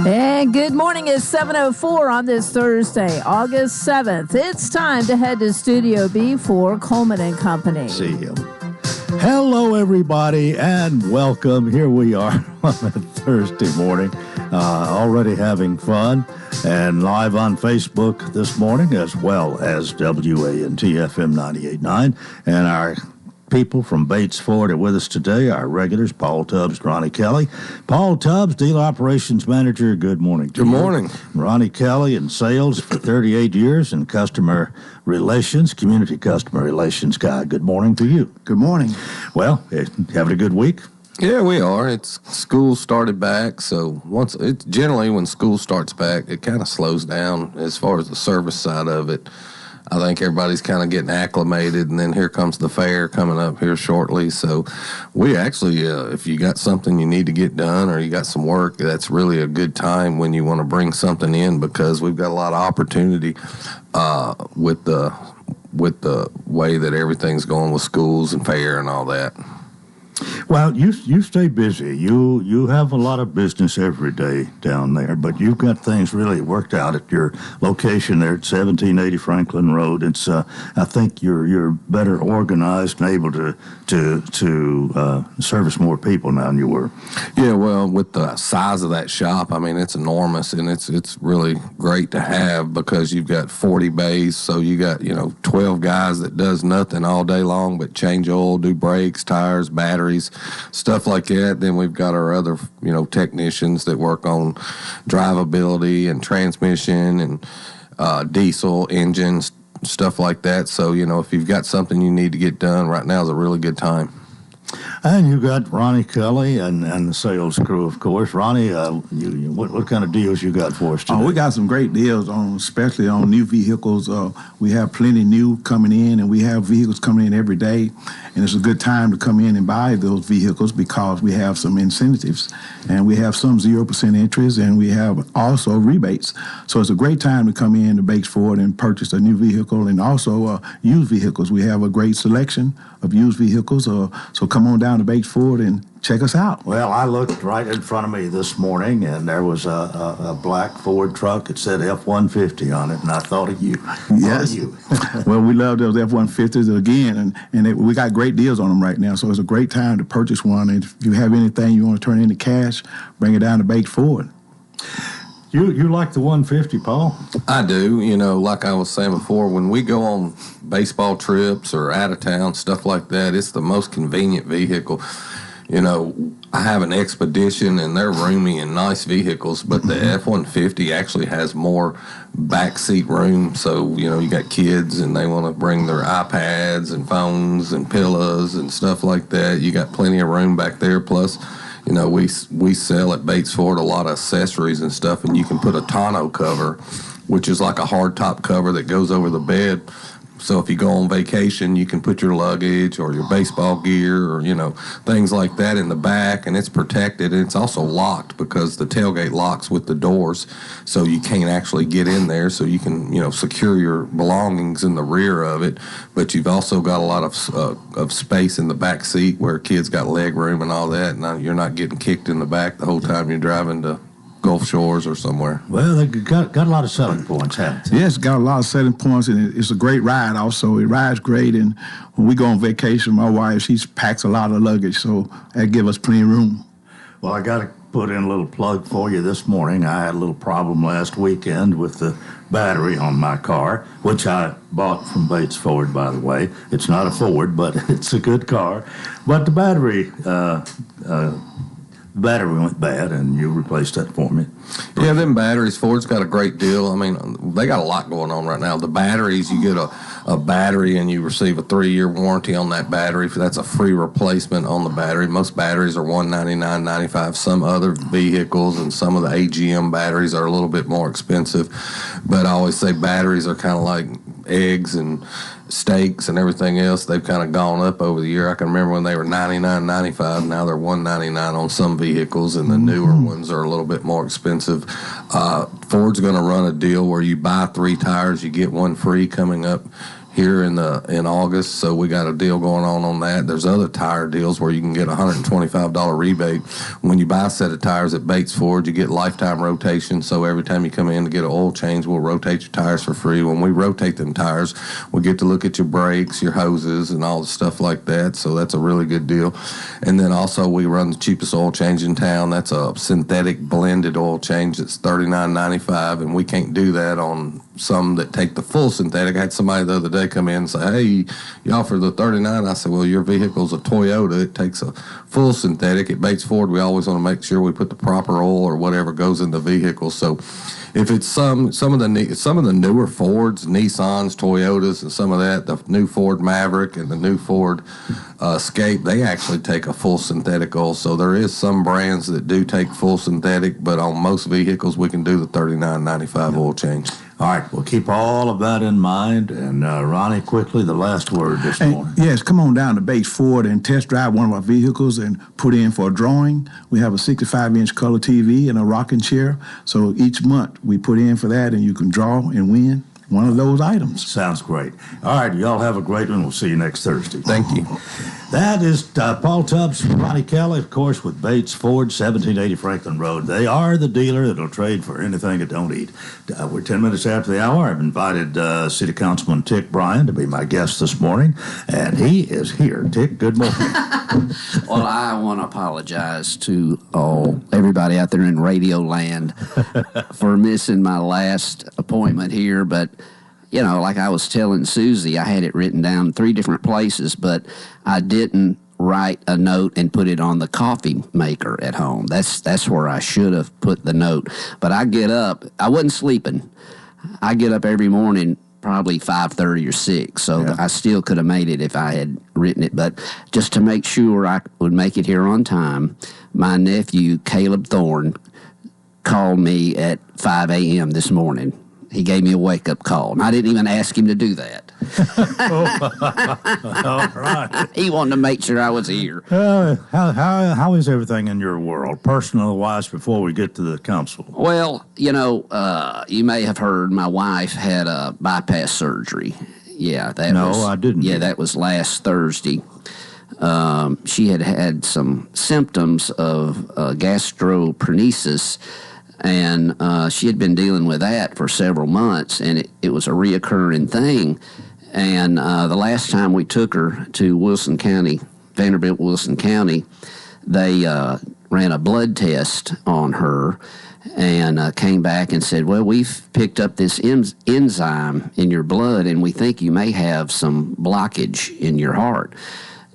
And good morning. It's 7:04 on this Thursday, August 7th. It's time to head to Studio B for Coleman and Company. See you. Hello, everybody, and welcome. Here we are on a Thursday morning, already having fun, and live on Facebook this morning, as well as WANT FM 98.9, and our people from Bates Ford are with us today, our regulars, Paul Tubbs, Ronnie Kelly. Paul Tubbs, Dealer Operations Manager, good morning to you. Good morning. Ronnie Kelly in sales for 38 years and customer relations, community customer relations guy. Good morning to you. Good morning. Well, having a good week? Yeah, we are. It's school started back, so generally when school starts back, it kind of slows down as far as the service side of it. I think everybody's kind of getting acclimated, and then here comes the fair coming up here shortly. So we actually, if you got something you need to get done or you got some work, that's really a good time when you want to bring something in, because we've got a lot of opportunity with the way that everything's going with schools and fair and all that. Well, you stay busy. You have a lot of business every day down there, but you've got things really worked out at your location there at 1780 Franklin Road. It's I think you're better organized and able to service more people now than you were. Yeah, well, with the size of that shop, I mean, it's enormous, and it's really great to have, because you've got 40 bays, so you got 12 guys that does nothing all day long but change oil, do brakes, tires, batteries, stuff like that. Then we've got our other, technicians that work on drivability and transmission and diesel engines, stuff like that. So, if you've got something you need to get done, right now is a really good time. And you got Ronnie Kelly and the sales crew, of course. Ronnie, what kind of deals you got for us today? We got some great deals especially on new vehicles. We have plenty new coming in, and we have vehicles coming in every day. And it's a good time to come in and buy those vehicles, because we have some incentives, and we have some 0% interest, and we have also rebates. So it's a great time to come in to Bates Ford and purchase a new vehicle, and also used vehicles. We have a great selection of used vehicles. So come on down to Bates Ford and check us out. Well, I looked right in front of me this morning, and there was a black Ford truck. It said F-150 on it, and I thought of you. Yes. Well, we love those F-150s again, and we got great deals on them right now, so it's a great time to purchase one. And if you have anything you want to turn into cash, bring it down to Bates Ford. You like the 150, Paul? I do. Like I was saying before, when we go on baseball trips or out of town, stuff like that, it's the most convenient vehicle. I have an Expedition, and they're roomy and nice vehicles, but the F-150 actually has more backseat room. So, you got kids and they want to bring their iPads and phones and pillows and stuff like that. You got plenty of room back there. Plus, we sell at Bates Ford a lot of accessories and stuff, and you can put a tonneau cover, which is like a hard top cover that goes over the bed. So if you go on vacation, you can put your luggage or your baseball gear or, things like that in the back, and it's protected. And it's also locked, because the tailgate locks with the doors, so you can't actually get in there. So you can, secure your belongings in the rear of it. But you've also got a lot of space in the back seat where kids got leg room and all that. And you're not getting kicked in the back the whole time you're driving to Gulf Shores or somewhere. Well, they got a lot of selling points, haven't they? Yes, got a lot of selling points, and it's a great ride also. It rides great, and when we go on vacation, my wife, she packs a lot of luggage, so that gives us plenty of room. Well, I got to put in a little plug for you this morning. I had a little problem last weekend with the battery on my car, which I bought from Bates Ford, by the way. It's not a Ford, but it's a good car. But the battery went bad, and you replaced that for me. Yeah, them batteries, Ford's got a great deal. I mean, they got a lot going on right now. The batteries, you get a battery, and you receive a 3-year warranty on that battery. That's a free replacement on the battery. Most batteries are $199.95. Some other vehicles and some of the AGM batteries are a little bit more expensive. But I always say batteries are kind of like eggs and steaks and everything else. They've kind of gone up over the year. I can remember when they were $99.95. Now they're $199 on some vehicles, and the newer ones are a little bit more expensive. Ford's going to run a deal where you buy 3 tires, you get 1 free coming up here in August, so we got a deal going on that. There's other tire deals where you can get a $125 rebate when you buy a set of tires at Bates Ford. You get lifetime rotation, so every time you come in to get an oil change, we'll rotate your tires for free. When we rotate them tires, we get to look at your brakes, your hoses, and all the stuff like that, so that's a really good deal. And then also we run the cheapest oil change in town. That's a synthetic blended oil change that's $39.95, and we can't do that on some that take the full synthetic. I had somebody the other day come in and say, hey, you offer the $39. I said, well, your vehicle's a Toyota. It takes a full synthetic. At Bates Ford, we always want to make sure we put the proper oil or whatever goes in the vehicle. So if it's some of the newer Fords, Nissans, Toyotas, and some of that, the new Ford Maverick and the new Ford Escape, they actually take a full synthetic oil. So there is some brands that do take full synthetic, but on most vehicles we can do the $39.95 oil change. All right, we'll keep all of that in mind. And Ronnie, quickly, the last word this morning. Yes, come on down to Bates Ford and test drive one of our vehicles and put in for a drawing. We have a 65-inch color TV and a rocking chair. So each month we put in for that, and you can draw and win one of those items. Sounds great. All right, y'all have a great one. We'll see you next Thursday. Thank you. That is Paul Tubbs, Ronnie Kelly, of course, with Bates Ford, 1780 Franklin Road. They are the dealer that'll trade for anything it don't eat. We're 10 minutes after the hour. I've invited City Councilman Tick Bryan to be my guest this morning, and he is here. Tick, good morning. Well, I want to apologize to everybody out there in Radio Land for missing my last appointment here, but like I was telling Susie, I had it written down 3 different places, but I didn't write a note and put it on the coffee maker at home. That's where I should have put the note. But I get up. I wasn't sleeping. I get up every morning probably 5:30 or 6, so I still could have made it if I had written it. But just to make sure I would make it here on time, my nephew, Caleb Thorne, called me at 5 a.m. this morning. He gave me a wake-up call, and I didn't even ask him to do that. All right. He wanted to make sure I was here. How is everything in your world, personal-wise, before we get to the council? Well, you may have heard my wife had a bypass surgery. Yeah, I didn't. Yeah, that was last Thursday. She had some symptoms of gastroparesis, and she had been dealing with that for several months, and it was a reoccurring thing. And the last time we took her to Wilson County, Vanderbilt Wilson County, they ran a blood test on her and came back and said, well, we've picked up this enzyme in your blood, and we think you may have some blockage in your heart.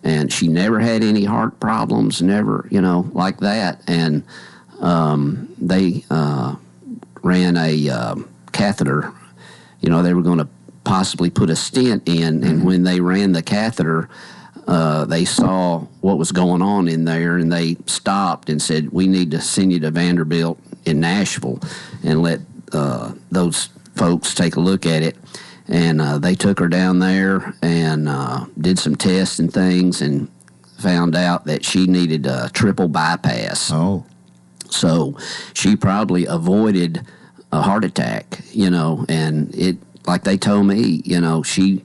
And she never had any heart problems, never, like that. And they ran a catheter. They were going to possibly put a stent in, and when they ran the catheter, they saw what was going on in there, and they stopped and said, we need to send you to Vanderbilt in Nashville and let those folks take a look at it. And they took her down there and did some tests and things and found out that she needed a triple bypass. Oh. So she probably avoided a heart attack, and it, like they told me, she,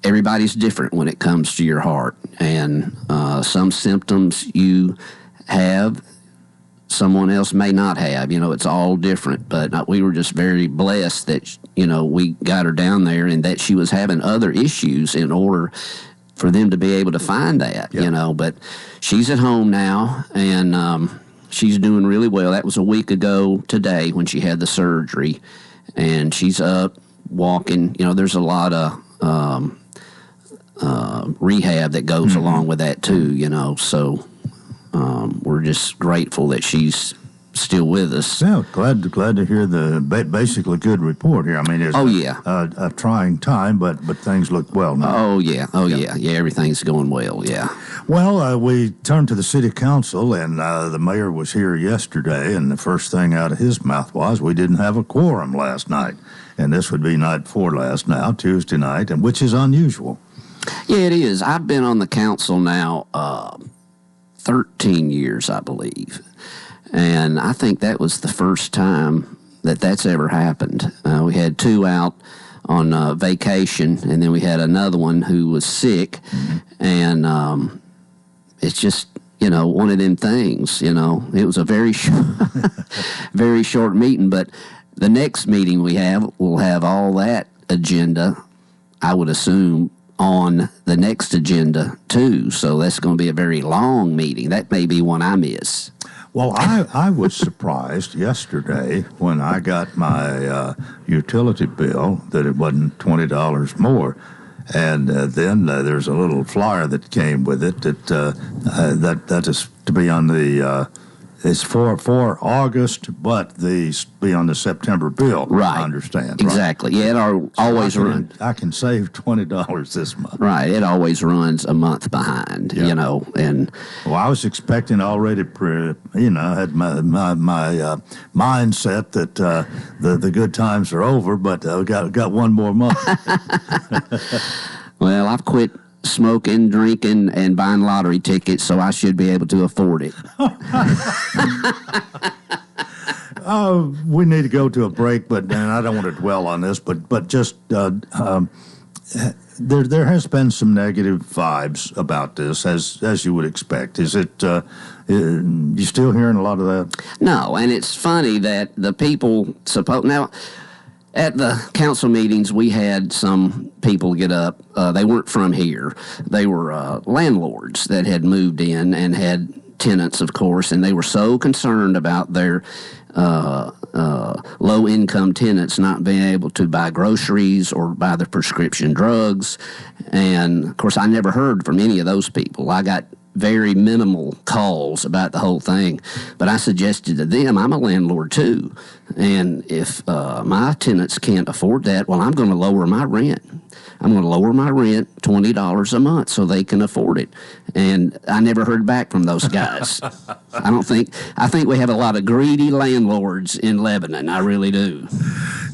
everybody's different when it comes to your heart. And some symptoms you have, someone else may not have. It's all different. But we were just very blessed that, we got her down there and that she was having other issues in order for them to be able to find that, But she's at home now, and she's doing really well. That was a week ago today when she had the surgery, and she's up, walking. There's a lot of rehab that goes along with that, too, So we're just grateful that she's still with us. Yeah, glad to hear the basically good report here. I mean, it's a trying time, but things look well now. Yeah, everything's going well, yeah. Well, we turned to the city council, and the mayor was here yesterday, and the first thing out of his mouth was we didn't have a quorum last night, and this would be night before last now, Tuesday night, and which is unusual. Yeah, it is. I've been on the council now 13 years, I believe. And I think that was the first time that that's ever happened. We had 2 out on vacation, and then we had another one who was sick, and it's just, one of them things. It was a very very short meeting, but the next meeting we'll have all that agenda, I would assume, on the next agenda too. So that's going to be a very long meeting. That may be one I miss. Well, I was surprised yesterday when I got my utility bill that it wasn't $20 more. And then there's a little flyer that came with it that is to be on the it's for August, but be on the September bill. Right. I understand. Exactly. Right? Yeah, it always runs. I can save $20 this month. Right. It always runs a month behind. Yeah. And well, I was expecting already. Had my mindset that the good times are over, but got one more month. Well, I've quit smoking, drinking, and buying lottery tickets, so I should be able to afford it. We need to go to a break, but and I don't want to dwell on this, but just there has been some negative vibes about this, as you would expect. Is it you still hearing a lot of that? No, and it's funny that the people now. At the council meetings, we had some people get up. They weren't from here. They were landlords that had moved in and had tenants, of course, and they were so concerned about their low-income tenants not being able to buy groceries or buy their prescription drugs. And, of course, I never heard from any of those people. I got very minimal calls about the whole thing. But I suggested to them, I'm a landlord too. And if my tenants can't afford that, well, I'm going to lower my rent. I'm going to lower my rent $20 a month so they can afford it. And I never heard back from those guys. I think we have a lot of greedy landlords in Lebanon. I really do.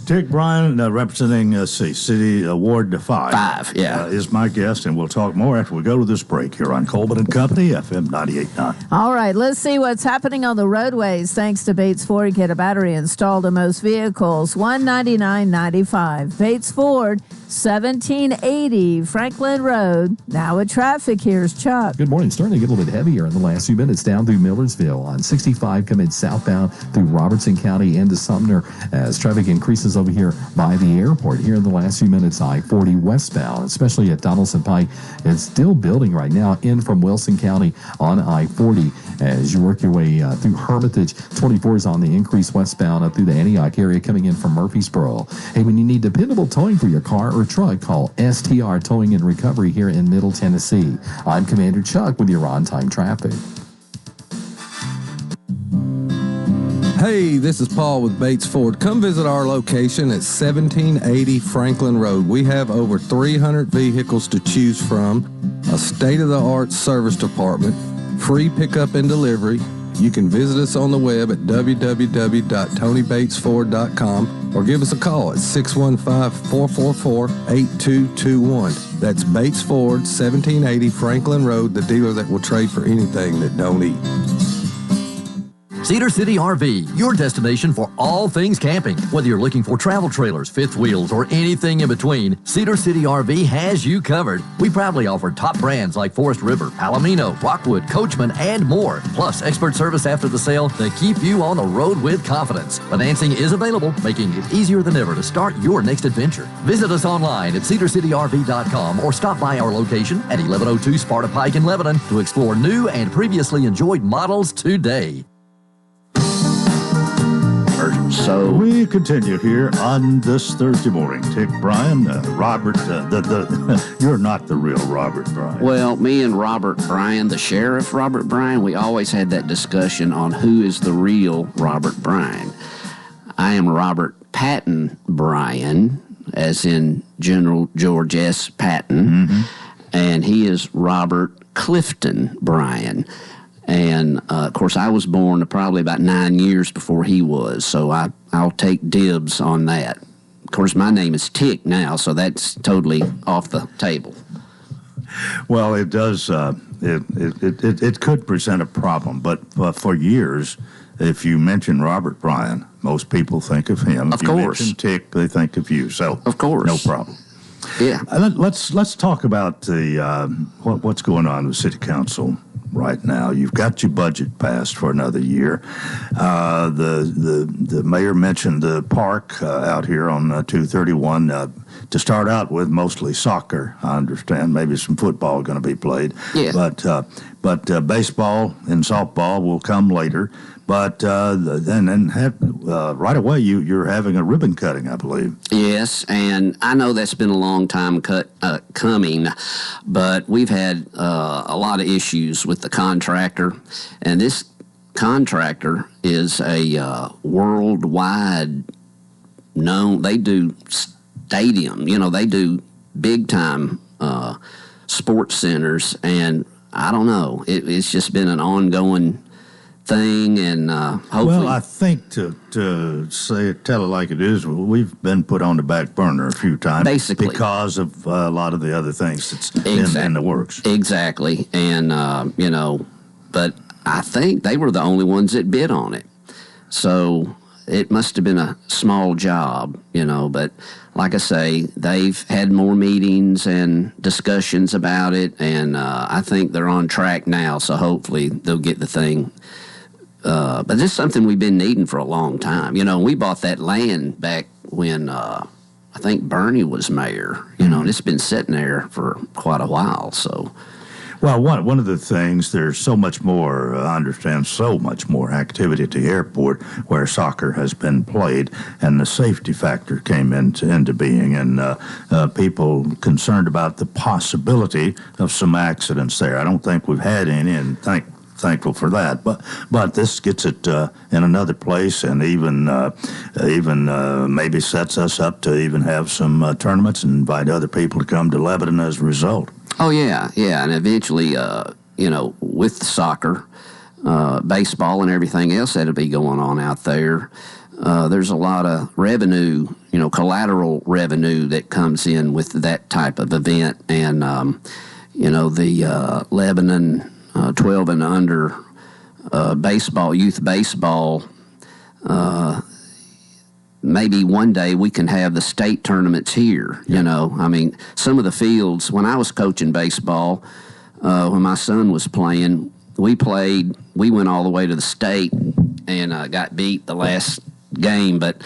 Dick Bryan, representing City Ward 5. 5, yeah. Is my guest, and we'll talk more after we go to this break here on Coleman and Company, FM 98.9. All right, let's see what's happening on the roadways. Thanks to Bates Ford, get a battery installed in most vehicles. $199.95. Bates Ford, 1780 Franklin Road. Now with traffic, here's Chuck. Good morning. Starting to get a little bit heavier in the last few minutes down through Millersville on 65 coming southbound through Robertson County into Sumner as traffic increases over here by the airport. Here in the last few minutes, I-40 westbound, especially at Donaldson Pike. It's still building right now in from Wilson County on I-40 as you work your way through Hermitage. 24 is on the increase westbound up through the Antioch area coming in from Murfreesboro. Hey, when you need dependable towing for your car or truck, call STR Towing and Recovery here in Middle Tennessee. I'm Commander Chuck with your on-time traffic. Hey, this is Paul with Bates Ford. Come visit our location at 1780 Franklin Road. We have over 300 vehicles to choose from, a state-of-the-art service department, free pickup and delivery. You can visit us on the web at www.tonybatesford.com or give us a call at 615-444-8221. That's Bates Ford, 1780 Franklin Road, the dealer that will trade for anything that don't eat. Cedar City RV, your destination for all things camping. Whether you're looking for travel trailers, fifth wheels, or anything in between, Cedar City RV has you covered. We proudly offer top brands like Forest River, Palomino, Rockwood, Coachman, and more. Plus, expert service after the sale to keep you on the road with confidence. Financing is available, making it easier than ever to start your next adventure. Visit us online at cedarcityrv.com or stop by our location at 1102 Sparta Pike in Lebanon to explore new and previously enjoyed models today. So we continue here on this Thursday morning. Dick Bryan, Robert, you're not the real Robert Bryan. Well, me and Robert Bryan, the sheriff Robert Bryan, we always had that discussion on who is the real Robert Bryan. I am Robert Patton Bryan, as in General George S. Patton, and he is Robert Clifton Bryan. And, of course, I was born probably about 9 years before he was, so I'll take dibs on that. Of course, my name is Tick now, so that's totally off the table. Well, it does. It could present a problem, but for years, if you mention Robert Bryan, most people think of him. Of if course. you mention Tick, they think of you. So, of course, no problem. Yeah. Let's talk about the what's going on with City Council right now. You've got your budget passed for another year. The mayor mentioned the park out here on 231. To start out with, mostly soccer. I understand maybe some football going to be played. Yeah. But baseball and softball will come later. But then right away you're having a ribbon cutting, I believe. Yes, and I know that's been a long time coming, but we've had a lot of issues with the contractor, and this contractor is a worldwide known. They do stadium, they do big time sports centers, and I don't know. It's just been an ongoing thing, and hopefully. Well, I think to tell it like it is, we've been put on the back burner a few times, basically, because of a lot of the other things that's in the works. Exactly, and but I think they were the only ones that bid on it, so it must have been a small job, But like I say, they've had more meetings and discussions about it, and I think they're on track now. So hopefully they'll get the thing. But this is something we've been needing for a long time. We bought that land back when I think Bernie was mayor. And it's been sitting there for quite a while. So. Well, one of the things, there's so much more, I understand, so much more activity at the airport where soccer has been played, and the safety factor came into being, and people concerned about the possibility of some accidents there. I don't think we've had any, and thankful for that, but this gets it in another place, and even maybe sets us up to even have some tournaments and invite other people to come to Lebanon as a result. Oh, yeah, and eventually, with soccer, baseball, and everything else that'll be going on out there, there's a lot of revenue, collateral revenue that comes in with that type of event, and, the Lebanon 12 and under baseball, youth baseball, maybe one day we can have the state tournaments here, some of the fields, when I was coaching baseball, when my son was playing, we went all the way to the state and got beat the last game, but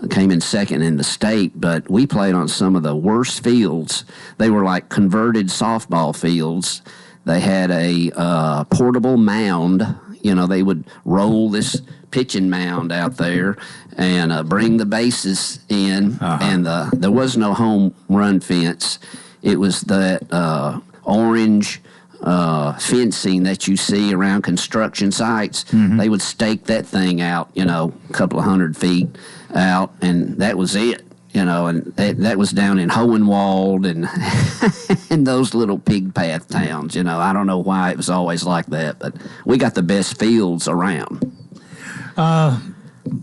came in second in the state, but we played on some of the worst fields. They were like converted softball fields. They had a portable mound. They would roll this pitching mound out there and bring the bases in, and there was no home run fence. It was that orange fencing that you see around construction sites. Mm-hmm. They would stake that thing out, a couple of 100 feet out, and that was it. And that was down in Hohenwald and and those little pig path towns. I don't know why it was always like that, but we got the best fields around.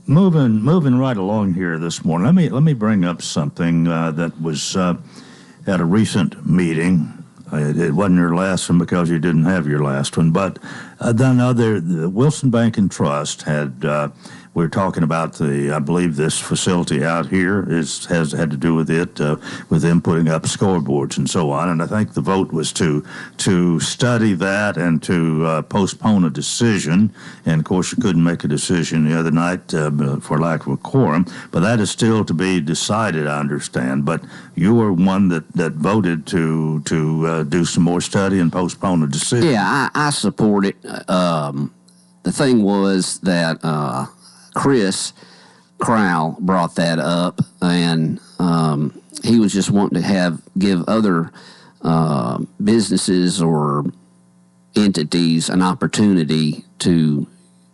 Moving right along here this morning. Let me bring up something that was at a recent meeting. It wasn't your last one because you didn't have your last one, but the Wilson Bank and Trust had. We're talking about I believe this facility out here has had to do with it, with them putting up scoreboards and so on. And I think the vote was to study that and to postpone a decision. And of course, you couldn't make a decision the other night for lack of a quorum. But that is still to be decided, I understand. But you were one that voted to do some more study and postpone a decision. Yeah, I support it. The thing was that. Chris Crowell brought that up, and he was just wanting to give other businesses or entities an opportunity to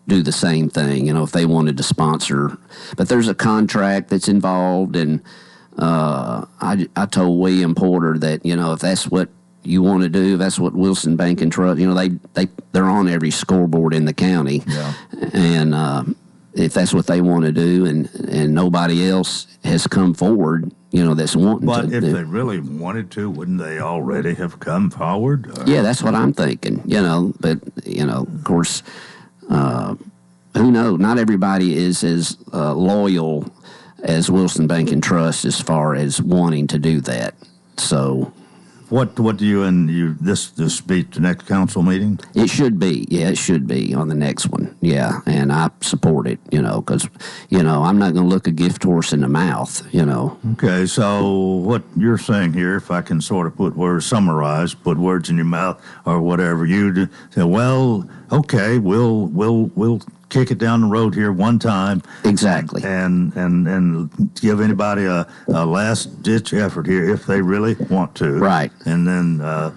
do the same thing, if they wanted to sponsor. But there's a contract that's involved, and I told William Porter that, if that's what you want to do, that's what Wilson Bank and Trust, they're on every scoreboard in the county. Yeah. And if that's what they want to do, and nobody else has come forward, that's wanting to. But if they really wanted to, wouldn't they already have come forward? Yeah, that's what I'm thinking. But of course, who knows? Not everybody is as loyal as Wilson Bank and Trust as far as wanting to do that. So, what do you this be the next council meeting? It should be. Yeah, it should be on the next one. Yeah, and I support it, because, I'm not going to look a gift horse in the mouth, Okay, so what you're saying here, if I can sort of put words in your mouth or whatever, you say, well, okay, we'll kick it down the road here one time. Exactly. And give anybody a last ditch effort here if they really want to. Right. And then I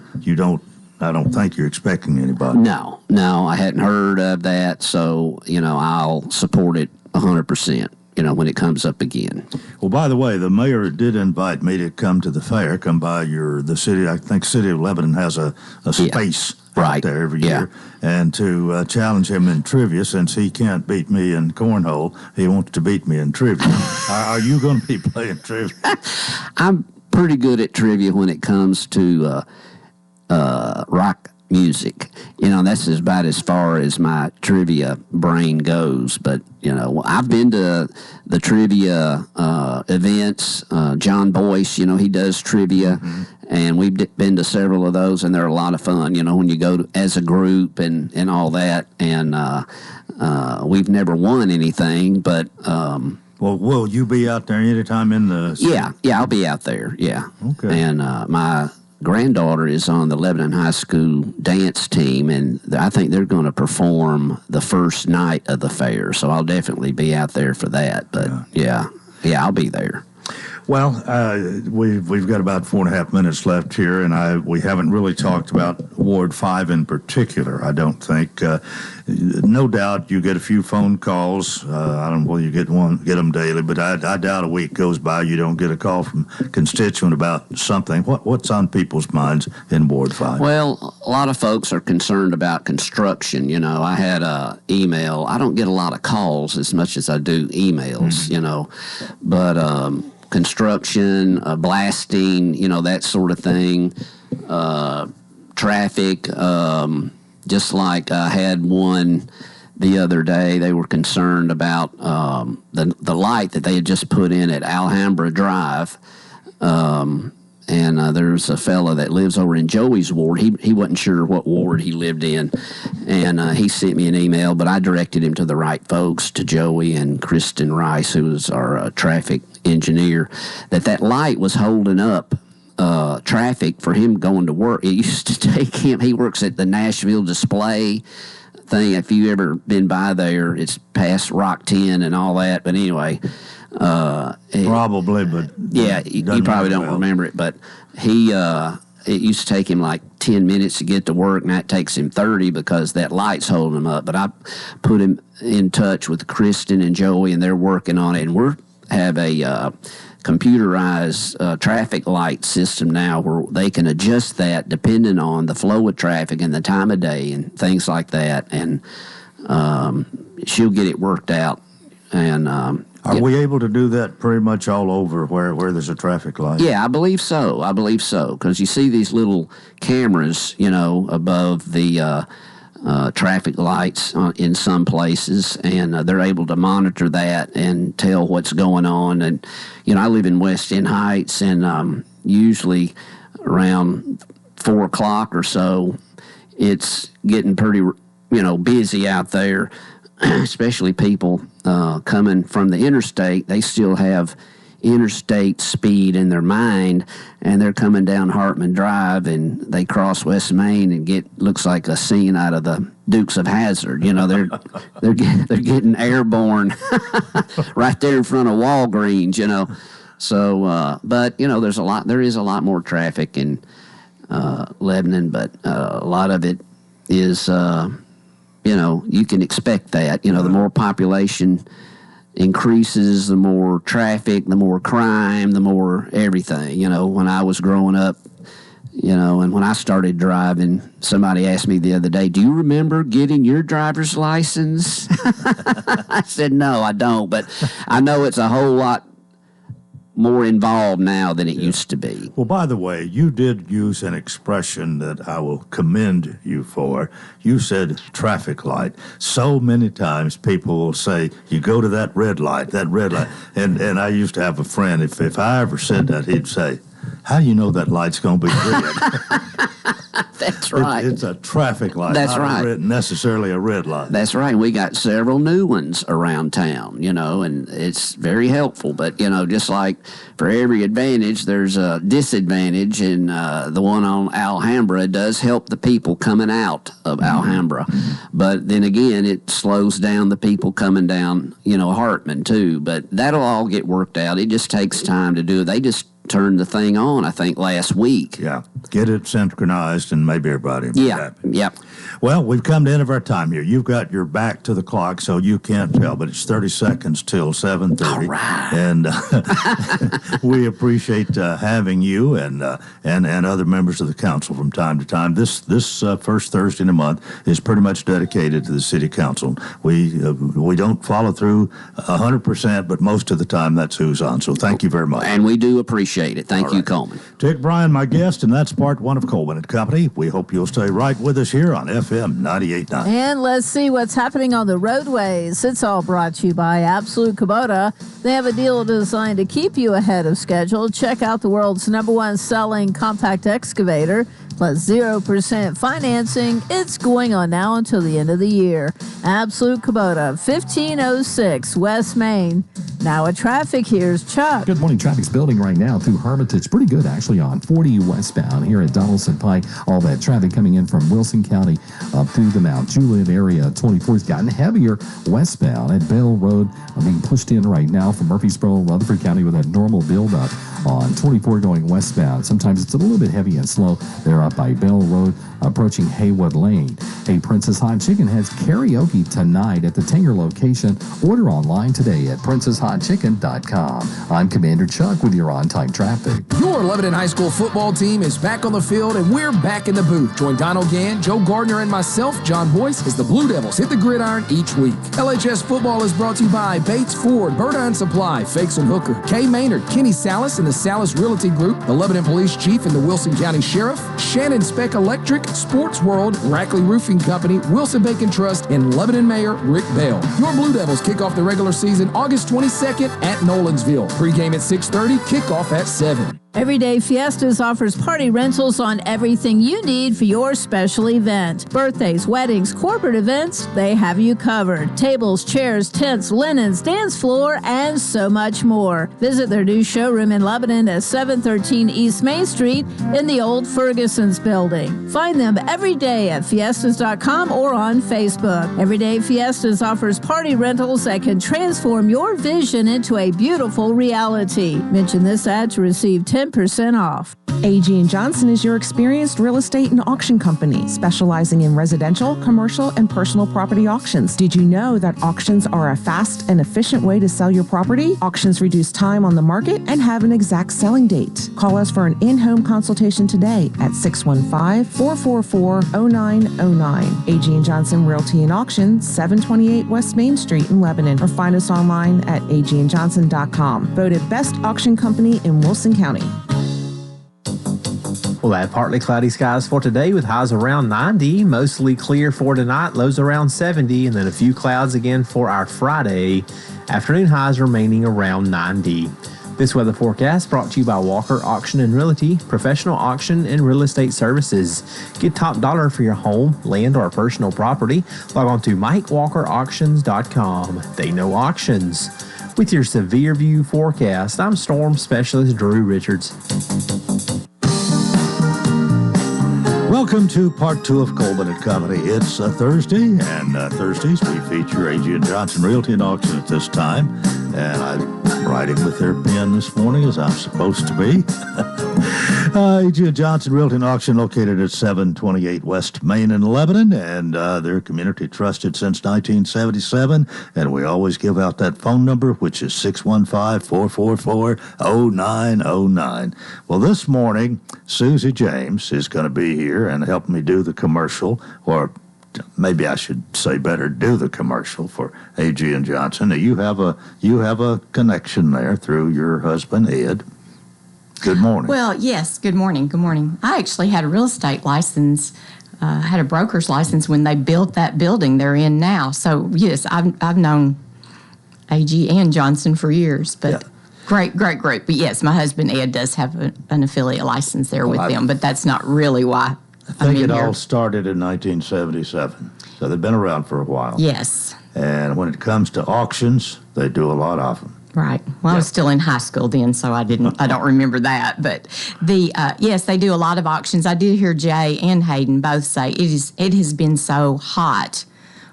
don't think you're expecting anybody. No, I hadn't heard of that. So, I'll support it 100%, when it comes up again. Well, by the way, the mayor did invite me to come to the fair, come by the city. I think City of Lebanon has a space out there every year. And to challenge him in trivia, since he can't beat me in cornhole, he wants to beat me in trivia. Are you going to be playing trivia? I'm pretty good at trivia when it comes to rock music. That's about as far as my trivia brain goes. But, I've been to the trivia events. John Boyce, he does trivia. Mm-hmm. And we've been to several of those, and they're a lot of fun, when you go as a group and all that. And we've never won anything, but... well, will you be out there anytime in the... Yeah, I'll be out there, yeah. Okay. And my granddaughter is on the Lebanon High School dance team, and I think they're going to perform the first night of the fair, so I'll definitely be out there for that. But, yeah I'll be there. Well, we've got about 4.5 minutes left here, and we haven't really talked about Ward 5 in particular, I don't think. No doubt you get a few phone calls. I don't know whether you get them daily, but I doubt a week goes by you don't get a call from a constituent about something. What's on people's minds in Ward 5? Well, a lot of folks are concerned about construction. I had an email. I don't get a lot of calls as much as I do emails, but... construction, blasting, that sort of thing, traffic. Just like I had one the other day, they were concerned about the light that they had just put in at Alhambra Drive. And there's a fella that lives over in Joey's ward. He wasn't sure what ward he lived in, and he sent me an email, but I directed him to the right folks, to Joey and Kristen Rice, who was our traffic engineer, that light was holding up traffic for him going to work. It used to take him, he works at the Nashville display thing. If you ever been by there, it's past Rock 10 and all that, but anyway... probably, but yeah, you probably don't remember it. But it used to take him like 10 minutes to get to work, and that takes him 30 because that light's holding him up. But I put him in touch with Kristen and Joey, and they're working on it. And we have a computerized traffic light system now where they can adjust that depending on the flow of traffic and the time of day and things like that. And she'll get it worked out. And are we able to do that pretty much all over where there's a traffic light? Yeah, I believe so. Because you see these little cameras, above the traffic lights in some places, and they're able to monitor that and tell what's going on. And, I live in West End Heights, and usually around 4 o'clock or so, it's getting pretty, busy out there. Especially people coming from the interstate. They still have interstate speed in their mind, and they're coming down Hartman Drive, and they cross West Main and looks like a scene out of the Dukes of Hazzard. They're getting airborne right there in front of Walgreens. So, but there is a lot more traffic in Lebanon, but a lot of it is. You can expect that. The more population increases, the more traffic, the more crime, the more everything. When I was growing up, and when I started driving, somebody asked me the other day, do you remember getting your driver's license? I said, no, I don't, but I know it's a whole lot more involved now than it used to be. Well, by the way, you did use an expression that I will commend you for. You said traffic light. So many times people will say, you go to that red light. And I used to have a friend, if I ever said that, he'd say, how do you know that light's going to be red? That's right. It's a traffic light. That's not right. Necessarily a red light. That's right. We got several new ones around town, and it's very helpful. But, just like for every advantage, there's a disadvantage. And the one on Alhambra does help the people coming out of Alhambra. But then again, it slows down the people coming down, Hartman, too. But that'll all get worked out. It just takes time to do it. They just turned the thing on, I think, last week. Yeah. Get it synchronized and maybe everybody will be happy. Yeah. Well, we've come to the end of our time here. You've got your back to the clock, so you can't tell, but it's 30 seconds till 7:30. All right. And we appreciate having you and other members of the council from time to time. This first Thursday in the month is pretty much dedicated to the city council. We don't follow through 100%, but most of the time that's who's on. So thank you very much. And we do appreciate it. Thank you, Coleman. Dick Bryan, my guest, and that's part one of Coleman and Company. We hope you'll stay right with us here on FM 98.9. And let's see what's happening on the roadways. It's all brought to you by Absolute Kubota. They have a deal designed to keep you ahead of schedule. Check out the world's #1 selling compact excavator, plus 0% financing. It's going on now until the end of the year. Absolute Kubota, 1506 West Main. Now at traffic, here's Chuck. Good morning. Traffic's building right now through Hermitage. Pretty good, actually, on 40 westbound here at Donaldson Pike. All that traffic coming in from Wilson County up through the Mount Juliet area. 24's gotten heavier westbound at Bell Road. Being pushed in right now from Murfreesboro, Rutherford County with a normal buildup on 24 going westbound. Sometimes it's a little bit heavy and slow. They're up by Bell Road, approaching Haywood Lane. Hey, Princess Hot Chicken has karaoke tonight at the Tanger location. Order online today at princesshotchicken.com. I'm Commander Chuck with your on-time traffic. Your Lebanon High School football team is back on the field, and we're back in the booth. Join Don O'Gann, Joe Gardner, and myself, John Boyce, as the Blue Devils hit the gridiron each week. LHS football is brought to you by Bates Ford, Burdine Supply, Fakes and Hooker, Kay Maynard, Kenny Salas, and the Salas Realty Group, the Lebanon Police Chief and the Wilson County Sheriff, Shannon Speck Electric, Sports World, Rackley Roofing Company, Wilson Bacon Trust, and Lebanon Mayor Rick Bell. Your Blue Devils kick off the regular season August 22nd at Nolansville. Pre-game at 6:30, kickoff at 7. Everyday Fiestas offers party rentals on everything you need for your special event. Birthdays, weddings, corporate events, they have you covered. Tables, chairs, tents, linens, dance floor, and so much more. Visit their new showroom in Lebanon at 713 East Main Street in the old Ferguson's building. Find them every day at fiestas.com or on Facebook. Everyday Fiestas offers party rentals that can transform your vision into a beautiful reality. Mention this ad to receive 10% off. A.G. & Johnson is your experienced real estate and auction company, specializing in residential, commercial, and personal property auctions. Did you know that auctions are a fast and efficient way to sell your property? Auctions reduce time on the market and have an exact selling date. Call us for an in-home consultation today at 615-444-0909. A.G. & Johnson Realty and Auction, 728 West Main Street in Lebanon, or find us online at agandjohnson.com. Voted best auction company in Wilson County. We'll have partly cloudy skies for today with highs around 90, mostly clear for tonight, lows around 70, and then a few clouds again for our Friday. Afternoon highs remaining around 90. This weather forecast brought to you by Walker Auction and Realty, professional auction and real estate services. Get top dollar for your home, land, or personal property. Log on to MikeWalkerAuctions.com. They know auctions. With your severe view forecast, I'm Storm Specialist Drew Richards. Welcome to part 2 of Coleman and Company. It's a Thursday, and Thursdays we feature A.G. & Johnson Realty and Auction at this time. And I'm riding with their pen this morning, as I'm supposed to be. A.G. & Johnson Realty and Auction, located at 728 West Main in Lebanon, and they're community trusted since 1977. And we always give out that phone number, which is 615-444-0909. Well, this morning, Susie James is going to be here and help me do the commercial, or maybe I should say better, do the commercial for A.G. and Johnson. You have a connection there through your husband, Ed. Good morning. Well, yes, good morning. Good morning. I actually had a real estate license, had a broker's license when they built that building they're in now. So, yes, I've known A.G. and Johnson for years, but great group. But, yes, my husband, Ed, does have an affiliate license there with them, but that's not really why I think it all started in 1977, so they've been around for a while. Yes. And when it comes to auctions, they do a lot of them. Right. Well, I was still in high school then, so I don't remember that. But yes, they do a lot of auctions. I did hear Jay and Hayden both say it has been so hot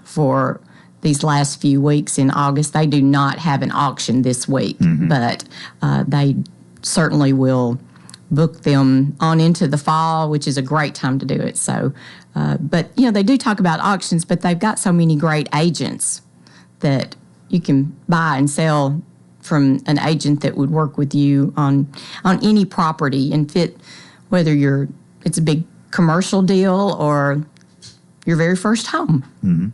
for these last few weeks in August. They do not have an auction this week, but they certainly will book them on into the fall, which is a great time to do it. So, but they do talk about auctions, but they've got so many great agents that you can buy and sell from an agent that would work with you on any property and fit whether it's a big commercial deal or your very first home. Mm-hmm.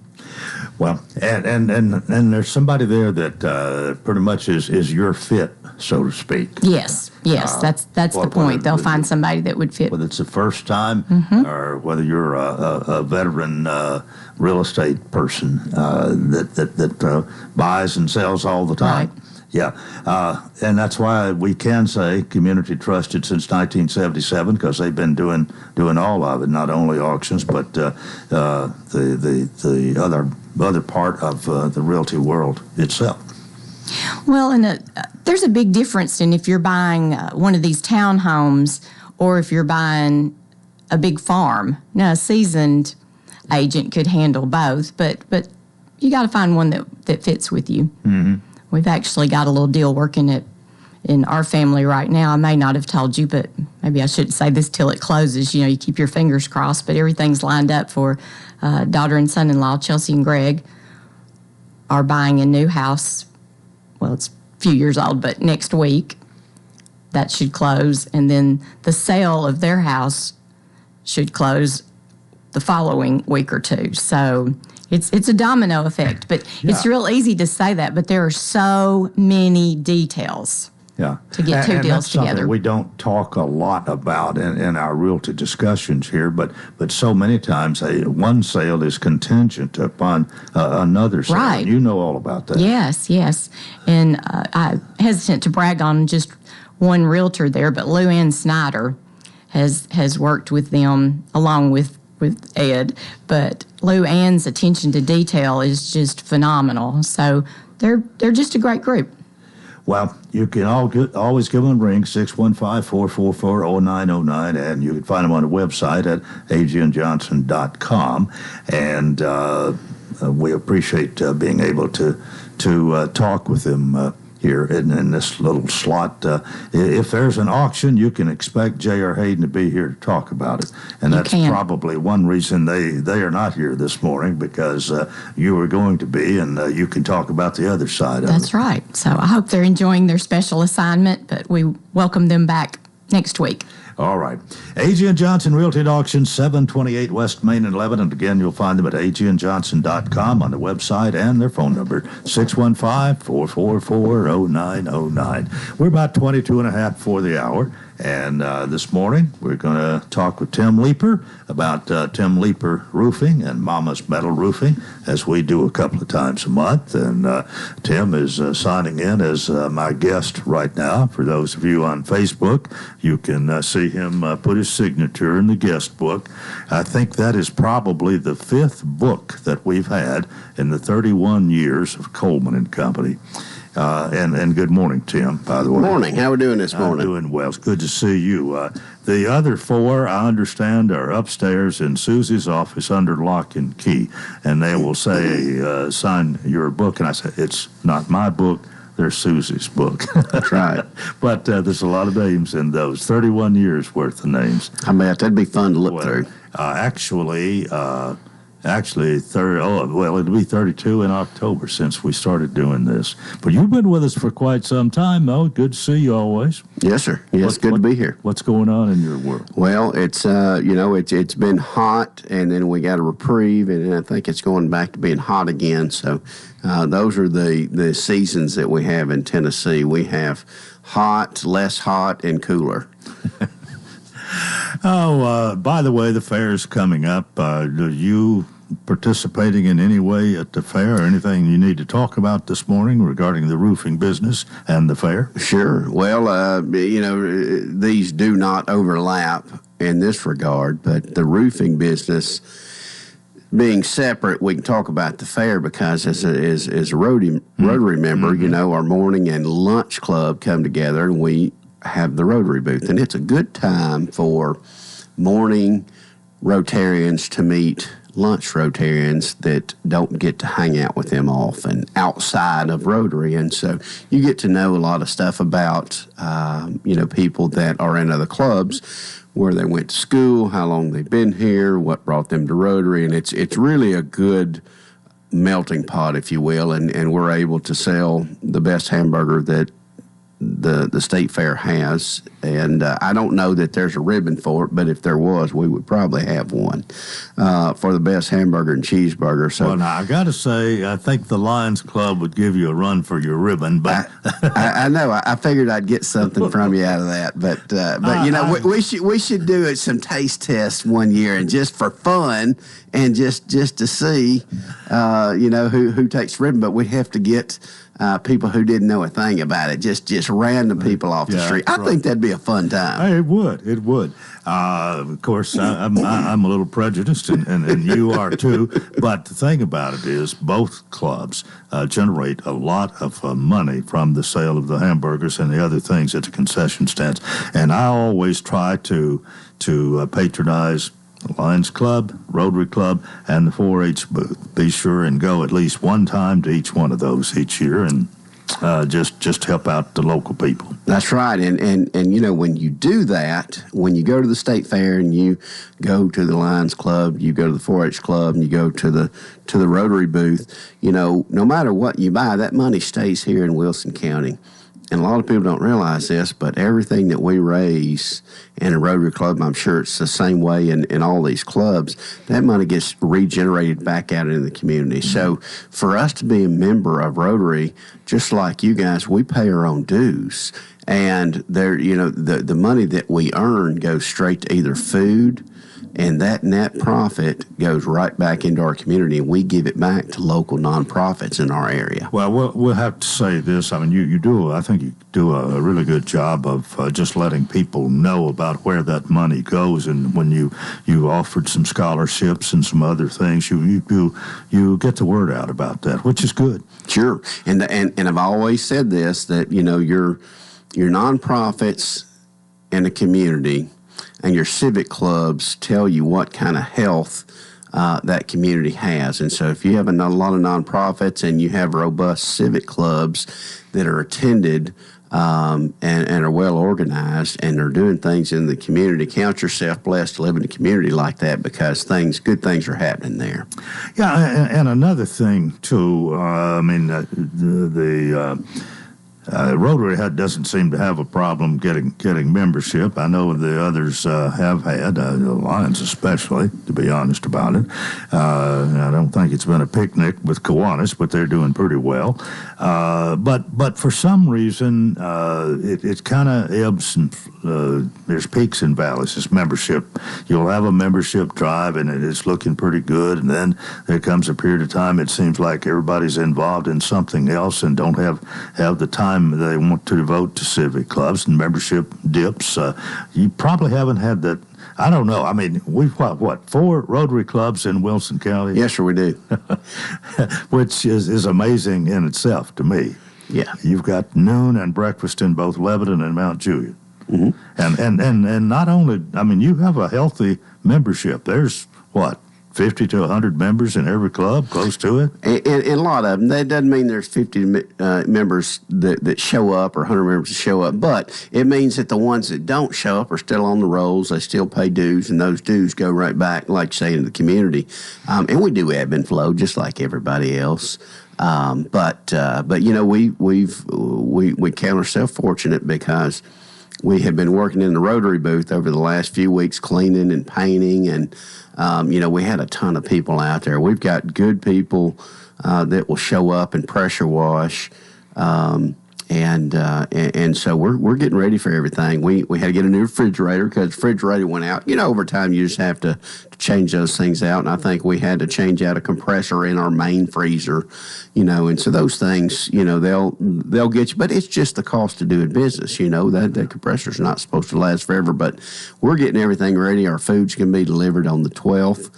Well, and there's somebody there that pretty much is your fit, so to speak. Yes, that's the point. They'll find somebody that would fit. Whether it's the first time or whether you're a veteran real estate person that buys and sells all the time. Right. Yeah, and that's why we can say community trusted since 1977 because they've been doing all of it, not only auctions but the other part of the realty world itself. Well, and there's a big difference in if you're buying one of these townhomes or if you're buying a big farm. Now, a seasoned agent could handle both, but you got to find one that fits with you. Mm-hmm. We've actually got a little deal working in our family right now. I may not have told you, but maybe I shouldn't say this till it closes. You keep your fingers crossed, but everything's lined up for daughter and son-in-law, Chelsea and Greg, are buying a new house. Well, it's a few years old, but next week that should close. And then the sale of their house should close the following week or two. So it's a domino effect, but it's real easy to say that, but there are so many details to get two deals together. We don't talk a lot about in our realty discussions here, but so many times one sale is contingent upon another sale. Right. And you know all about that. Yes. And I'm hesitant to brag on just one realtor there, but Lou Ann Snyder has worked with them along with Ed, but Lou Ann's attention to detail is just phenomenal. So they're just a great group. Well, you can always give them a ring, 615-444-0909, and you can find them on the website at agandjohnson.com. And we appreciate being able to talk with them here in this little slot. If there's an auction, you can expect J.R. Hayden to be here to talk about it. And that's probably one reason they are not here this morning, because you were going to be, and you can talk about the other side of it. That's right. So I hope they're enjoying their special assignment, but we welcome them back next week. All right. A.G. and Johnson Realty and Auction, 728 West Main in Lebanon. And again, you'll find them at agandjohnson.com on the website and their phone number, 615-444-0909. We're about 22 and a half before the hour. And this morning, we're going to talk with Tim Leeper about Tim Leeper Roofing and Mama's Metal Roofing, as we do a couple of times a month. And Tim is signing in as my guest right now. For those of you on Facebook, you can see him put his signature in the guest book. I think that is probably the fifth book that we've had in the 31 years of Coleman and Company. And good morning, Tim, by the way. Good morning. How are we doing this morning? I'm doing well. It's good to see you. The other four, I understand, are upstairs in Susie's office under lock and key. And they will say, sign your book. And I say, it's not my book. They're Susie's book. That's right. But there's a lot of names in those. 31 years worth of names. I bet that'd be fun to look through. Actually, Actually, it'll be 32 in October since we started doing this. But you've been with us for quite some time, though. Good to see you always. Yes, sir. Yes, good to be here. What's going on in your world? Well, it's it's been hot, and then we got a reprieve, and I think it's going back to being hot again. So those are the seasons that we have in Tennessee. We have hot, less hot, and cooler. By the way, the fair is coming up. Are you participating in any way at the fair, or anything you need to talk about this morning regarding the roofing business and the fair? Sure. Well, these do not overlap in this regard, but the roofing business being separate, we can talk about the fair because as a Rotary member, our morning and lunch club come together and we have the Rotary booth, and it's a good time for morning Rotarians to meet lunch Rotarians that don't get to hang out with them often outside of Rotary, and so you get to know a lot of stuff about people that are in other clubs, where they went to school, how long they've been here, what brought them to Rotary, and it's really a good melting pot, if you will, and we're able to sell the best hamburger that the state fair has, and I don't know that there's a ribbon for it, but if there was, we would probably have one for the best hamburger and cheeseburger. So, well, now I got to say, I think the Lions Club would give you a run for your ribbon, but I know I figured I'd get something from you out of that, but we should do some taste tests one year, and just for fun, and just to see, who takes ribbon, but we have to get people who didn't know a thing about it, just random people off the street. I think that'd be a fun time. It would. Of course, I'm a little prejudiced, and you are too. But the thing about it is, both clubs generate a lot of money from the sale of the hamburgers and the other things at the concession stands. And I always try to patronize the Lions Club, Rotary Club, and the 4-H booth. Be sure and go at least one time to each one of those each year, and just help out the local people. That's right, and when you do that, when you go to the state fair and you go to the Lions Club, you go to the 4-H Club, and you go to the Rotary booth, no matter what you buy, that money stays here in Wilson County. And a lot of people don't realize this, but everything that we raise in a Rotary Club, I'm sure it's the same way in all these clubs, that money gets regenerated back out into the community. So for us to be a member of Rotary, just like you guys, we pay our own dues. And the money that we earn goes straight to either food, and that net profit goes right back into our community, and we give it back to local nonprofits in our area. Well, we'll have to say this. I mean, I think you do a really good job of just letting people know about where that money goes. And when you offered some scholarships and some other things, you get the word out about that, which is good. Sure, and I've always said this, that your nonprofits in the community and your civic clubs tell you what kind of health that community has. And so if you have a lot of nonprofits and you have robust civic clubs that are attended and are well organized and are doing things in the community, count yourself blessed to live in a community like that, because good things are happening there. Yeah, and another thing too, Rotary doesn't seem to have a problem getting membership. I know the others have had, the Lions especially, to be honest about it. I don't think it's been a picnic with Kiwanis, but they're doing pretty well. But for some reason, it kind of ebbs and there's peaks and valleys. This membership, you'll have a membership drive, and it's looking pretty good, and then there comes a period of time it seems like everybody's involved in something else and don't have the time they want to devote to civic clubs, and membership dips. You probably haven't had that. I don't know. I mean, we've got, 4 Rotary clubs in Wilson County? Yes, sir, we do. Which is amazing in itself to me. Yeah. You've got noon and breakfast in both Lebanon and Mount Juliet. Mm-hmm. And not only, I mean, you have a healthy membership. There's, 50 to 100 members in every club, close to it? And a lot of them. That doesn't mean there's 50 members that show up or 100 members that show up, but it means that the ones that don't show up are still on the rolls. They still pay dues, and those dues go right back, like you say, into the community. And we do ebb and flow just like everybody else. But you know, we count ourselves fortunate because we have been working in the Rotary booth over the last few weeks, cleaning and painting, and you know, we had a ton of people out there. We've got good people that will show up and pressure wash, and so we're getting ready for everything. We had to get a new refrigerator because the refrigerator went out. You know, over time you just have to change those things out, and I think we had to change out a compressor in our main freezer. You know, and so those things, you know, they'll get you, but it's just the cost of doing business. You know, that compressor's not supposed to last forever, but we're getting everything ready. Our food's going to be delivered on the 12th.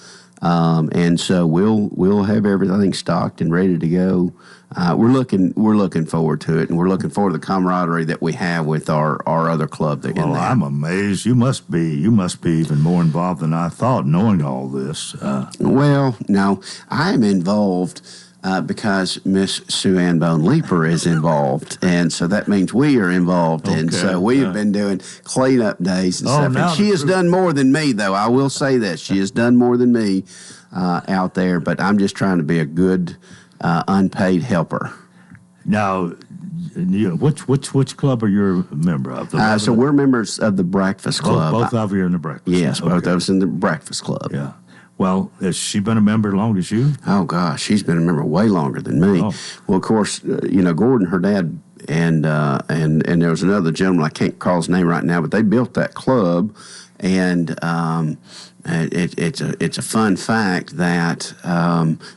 And so we'll have everything stocked and ready to go. We're looking forward to it, and we're looking forward to the camaraderie that we have with our other club. Well, I'm amazed. You must be even more involved than I thought, knowing all this. Well, no, I am involved because Miss Sue Ann Bone Leaper is involved, and so that means we are involved, and so we have been doing cleanup days and stuff. And she has done more than me, though. I will say that she has done more than me out there, but I'm just trying to be a good unpaid helper. Now, which club are you a member of? So we're members of the Breakfast Club. Both of you are in the Breakfast Club? Yes, both of us in the Breakfast Club. Yeah. Well, has she been a member as long as you? Oh, gosh, she's been a member way longer than me. Oh. Well, of course, you know, Gordon, her dad, and there was another gentleman, I can't call his name right now, but they built that club, and it's a fun fact that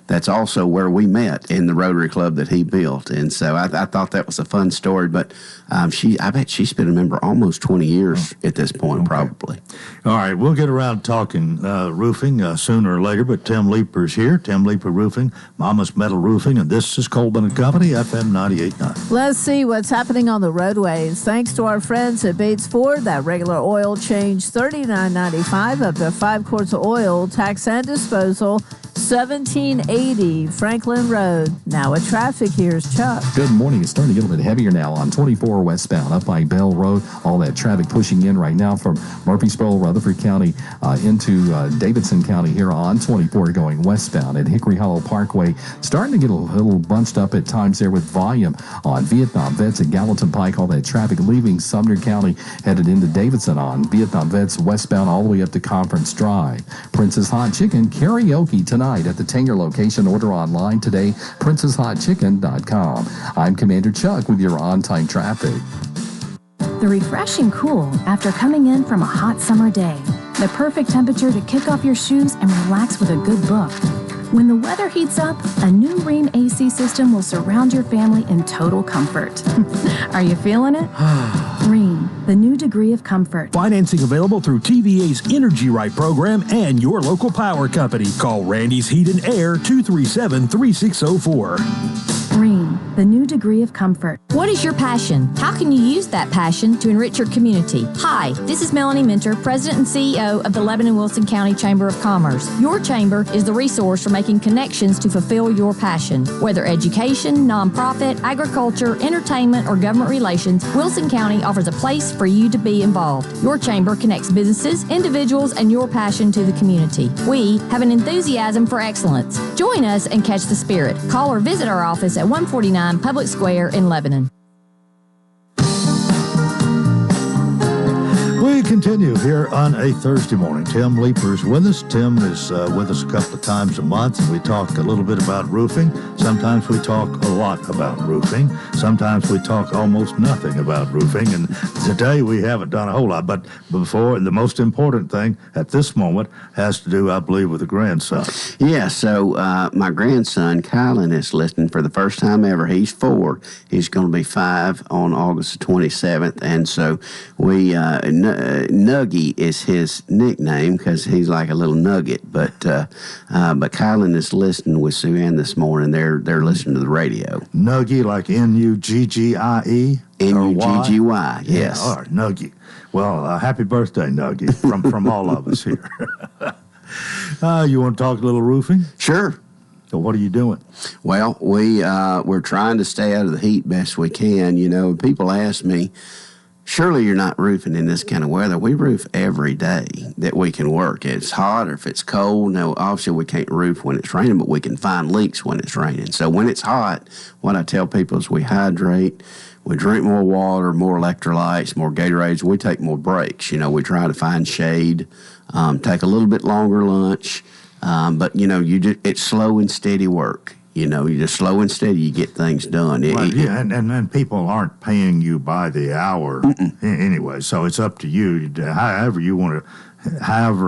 that's also where we met, in the Rotary Club that he built, and so I thought that was a fun story. But I bet she's been a member almost 20 years at this point, probably. All right, we'll get around talking roofing sooner or later, but Tim Leeper's here. Tim Leeper Roofing, Mama's Metal Roofing, and this is Coleman and Company, FM 98.9. Let's see what's happening on the roadways. Thanks to our friends at Bates Ford, that regular oil change $39.95 up to 5 quarts of oil, tax and disposal, $17.80 Franklin Road. Now with traffic, here's Chuck. Good morning. It's starting to get a little bit heavier now on 24 westbound up by Bell Road. All that traffic pushing in right now from Murfreesboro, Rutherford County into Davidson County here on 24 going westbound at Hickory Hollow Parkway. Starting to get a little bunched up at times there with volume on Vietnam Vets at Gallatin Pike. All that traffic leaving Sumner County headed into Davidson on Vietnam Vets westbound all the way up to Conference Drive. Prince's Hot Chicken karaoke tonight at the Tanger location. Order online today, princeshotchicken.com. I'm Commander Chuck with your on-time traffic. The refreshing cool after coming in from a hot summer day. The perfect temperature to kick off your shoes and relax with a good book. When the weather heats up, a new Rheem AC system will surround your family in total comfort. Are you feeling it? Rheem, the new degree of comfort. Financing available through TVA's Energy Right program and your local power company. Call Randy's Heat and Air 237-3604. Rheem, the new degree of comfort. What is your passion? How can you use that passion to enrich your community? Hi, this is Melanie Minter, President and CEO of the Lebanon-Wilson County Chamber of Commerce. Your chamber is the resource for making connections to fulfill your passion. Whether education, nonprofit, agriculture, entertainment, or government relations, Wilson County offers a place for you to be involved. Your chamber connects businesses, individuals, and your passion to the community. We have an enthusiasm for excellence. Join us and catch the spirit. Call or visit our office at 149 Public Square in Lebanon. We continue here on a Thursday morning. Tim Leeper's with us. Tim is with us a couple of times a month, and we talk a little bit about roofing. Sometimes we talk a lot about roofing. Sometimes we talk almost nothing about roofing, and today we haven't done a whole lot. But before, and the most important thing at this moment has to do, I believe, with the grandson. Yeah, so my grandson, Kylan, is listening for the first time ever. He's 4. He's going to be 5 on August 27th, and so we... Nuggy is his nickname because he's like a little nugget. But Kylan is listening with Sue Ann this morning. They're listening to the radio. Nuggy, like N-U-G-G-I-E? N-U-G-G-Y, yes. Yeah, all right, Nuggy. Well, happy birthday, Nuggy, from all of us here. You want to talk a little roofing? Sure. So what are you doing? Well, we're trying to stay out of the heat best we can. You know, people ask me, surely you're not roofing in this kind of weather. We roof every day that we can work. It's hot or if it's cold. No, obviously we can't roof when it's raining, but we can find leaks when it's raining. So when it's hot, what I tell people is we hydrate, we drink more water, more electrolytes, more Gatorades. We take more breaks. You know, we try to find shade, take a little bit longer lunch. But, you know, it's slow and steady work. You know, you just slow and steady, you get things done. And people aren't paying you by the hour anyway, so it's up to you. However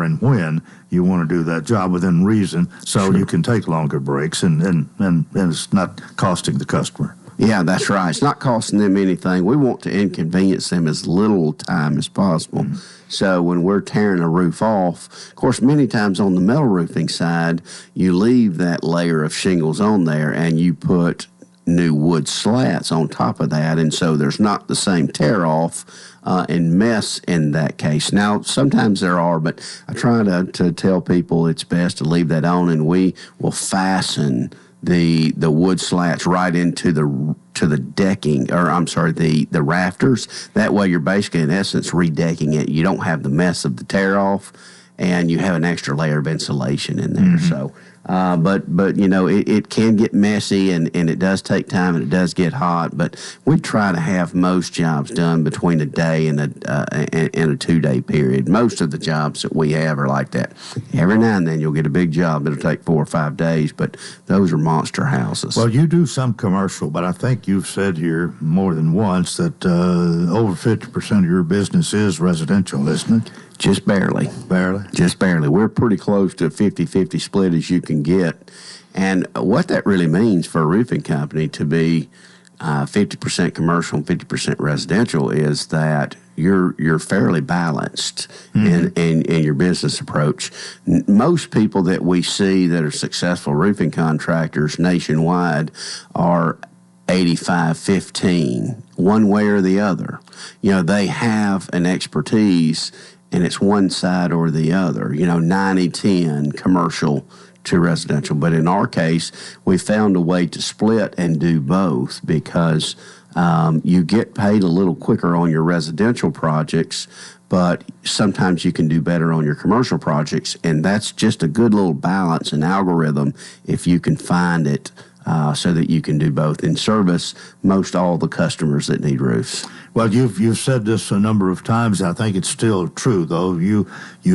and when you want to do that job within reason, so you can take longer breaks and it's not costing the customer. Yeah, that's right. It's not costing them anything. We want to inconvenience them as little time as possible. So when we're tearing a roof off, of course, many times on the metal roofing side, you leave that layer of shingles on there and you put new wood slats on top of that. And so there's not the same tear off and mess in that case. Now, sometimes there are, but I try to tell people it's best to leave that on, and we will fasten the wood slats right into the decking, or I'm sorry, the rafters. That way you're basically, in essence, redecking it. You don't have the mess of the tear off, and you have an extra layer of insulation in there. So, but you know, it can get messy, and it does take time, and it does get hot. But we try to have most jobs done between a day and a 2-day period. Most of the jobs that we have are like that. Every now and then you'll get a big job that'll take 4 or 5 days, but those are monster houses. Well, you do some commercial, but I think you've said here more than once that over 50% of your business is residential, isn't it? Just barely. Barely? Just barely. We're pretty close to a 50-50 split as you can get. And what that really means for a roofing company to be 50% commercial and 50% residential is that you're fairly balanced in your business approach. Most people that we see that are successful roofing contractors nationwide are 85-15, one way or the other. You know, they have an expertise, and it's one side or the other, you know, 90-10 commercial to residential. But in our case, we found a way to split and do both because you get paid a little quicker on your residential projects, but sometimes you can do better on your commercial projects. And that's just a good little balance and algorithm if you can find it. So that you can do both and service most all the customers that need roofs. Well, you've said this a number of times. I think it's still true, though. You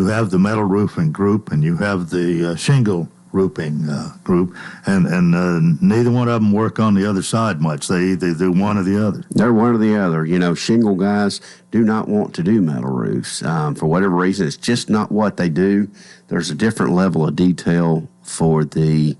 have the metal roofing group and you have the shingle roofing group, and neither one of them work on the other side much. They either do one or the other. They're one or the other. You know, shingle guys do not want to do metal roofs for whatever reason. It's just not what they do. There's a different level of detail for the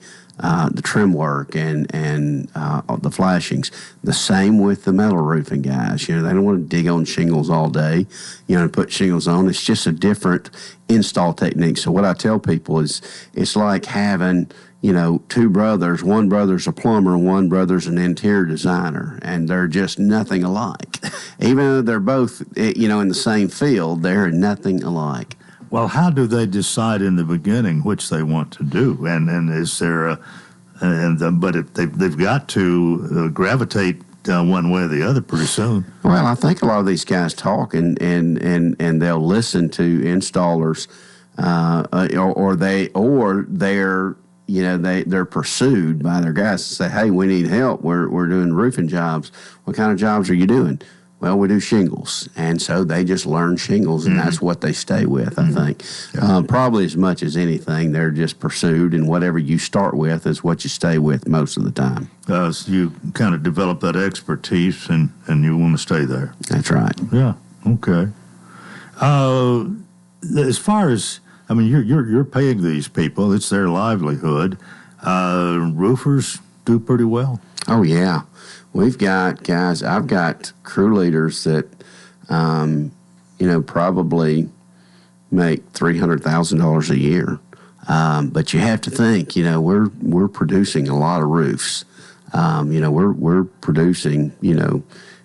trim work and the flashings. The same with the metal roofing guys. You know, they don't want to dig on shingles all day, you know, and put shingles on. It's just a different install technique. So what I tell people is it's like having, you know, two brothers. One brother's a plumber and one brother's an interior designer, and they're just nothing alike. Even though they're both, you know, in the same field, they're nothing alike. Well, how do they decide in the beginning which they want to do? And is there but if they've got to gravitate one way or the other pretty soon. Well, I think a lot of these guys talk and they'll listen to installers, they're pursued by their guys to say, hey, we need help. We're doing roofing jobs. What kind of jobs are you doing? Well, we do shingles, and so they just learn shingles, and that's what they stay with, I think. Yeah. Probably as much as anything, they're just pursued, and whatever you start with is what you stay with most of the time. So you kind of develop that expertise, and you want to stay there. That's right. Yeah, okay. As far as, I mean, you're paying these people. It's their livelihood. Roofers do pretty well. Oh, yeah. We've got guys, I've got crew leaders that, probably make $300,000 a year. But you have to think, we're producing a lot of roofs. We're producing,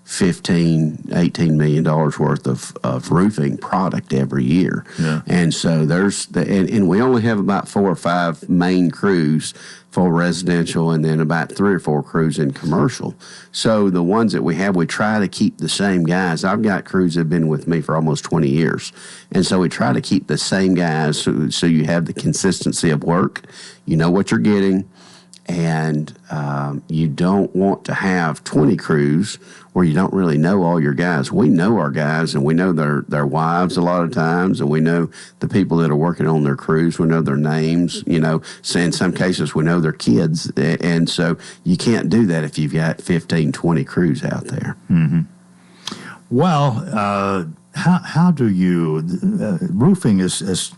$18 million worth of roofing product every year. Yeah. And so and we only have about 4 or 5 main crews for residential, and then about 3 or 4 crews in commercial. So the ones that we have, we try to keep the same guys. I've got crews that have been with me for almost 20 years. And so we try to keep the same guys so you have the consistency of work. You know what you're getting. And you don't want to have 20 crews where you don't really know all your guys. We know our guys, and we know their wives a lot of times, and we know the people that are working on their crews. We know their names, So in some cases we know their kids. And so you can't do that if you've got 15, 20 crews out there. Mm-hmm. Well, how do you, roofing is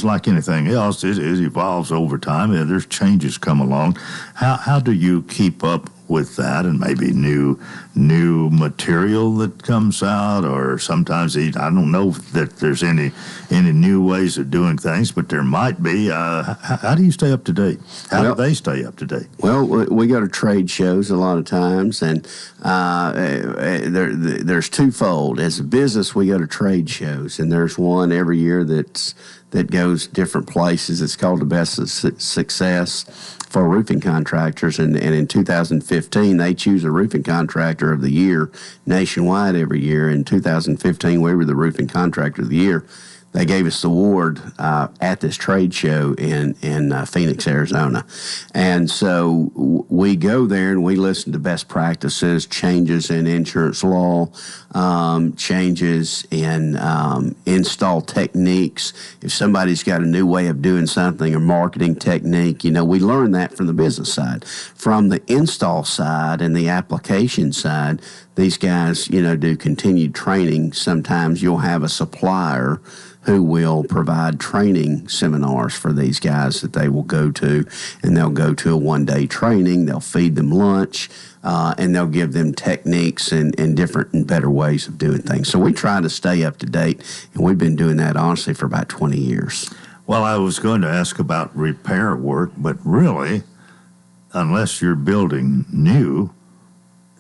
like anything else. It evolves over time. There's changes come along. How do you keep up with that, and maybe new material that comes out, or sometimes I don't know that there's any new ways of doing things, but there might be. How do you stay up to date? How do they stay up to date? Well, we go to trade shows a lot of times, and there's twofold. As a business, we go to trade shows, and there's one every year that goes different places. It's called the Best of Success for roofing contractors, and in 2015 they choose a roofing contractor of the year nationwide every year. In 2015 we were the roofing contractor of the year. They gave us the award at this trade show in Phoenix, Arizona. And so we go there and we listen to best practices, changes in insurance law, changes in install techniques. If somebody's got a new way of doing something or marketing technique, we learn that from the business side. From the install side and the application side, these guys, do continued training. Sometimes you'll have a supplier who will provide training seminars for these guys that they will go to, and they'll go to a one-day training. They'll feed them lunch, and they'll give them techniques and different and better ways of doing things. So we try to stay up to date, and we've been doing that, honestly, for about 20 years. Well, I was going to ask about repair work, but really, unless you're building new,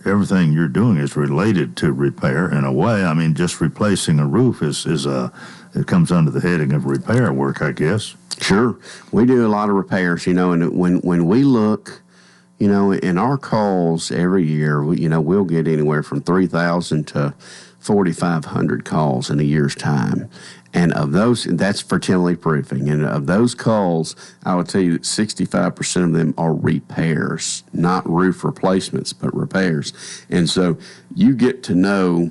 everything you're doing is related to repair in a way. I mean, just replacing a roof it comes under the heading of repair work, I guess. Sure. We do a lot of repairs, and when we look, in our calls every year, we'll get anywhere from 3,000 to 4,500 calls in a year's time. And of those, that's for tin-leaf roofing. And of those calls, I would tell you that 65% of them are repairs, not roof replacements, but repairs. And so you get to know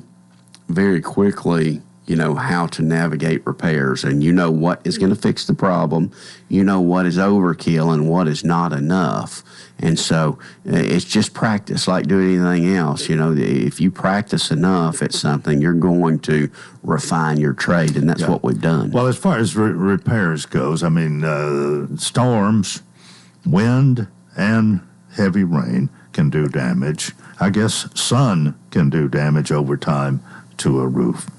very quickly, how to navigate repairs, and what is going to fix the problem, what is overkill and what is not enough. And so it's just practice, like doing anything else. If you practice enough at something, you're going to refine your trade, and that's what we've done. Well, as far as repairs goes, I mean, storms, wind, and heavy rain can do damage. I guess sun can do damage over time to a roof.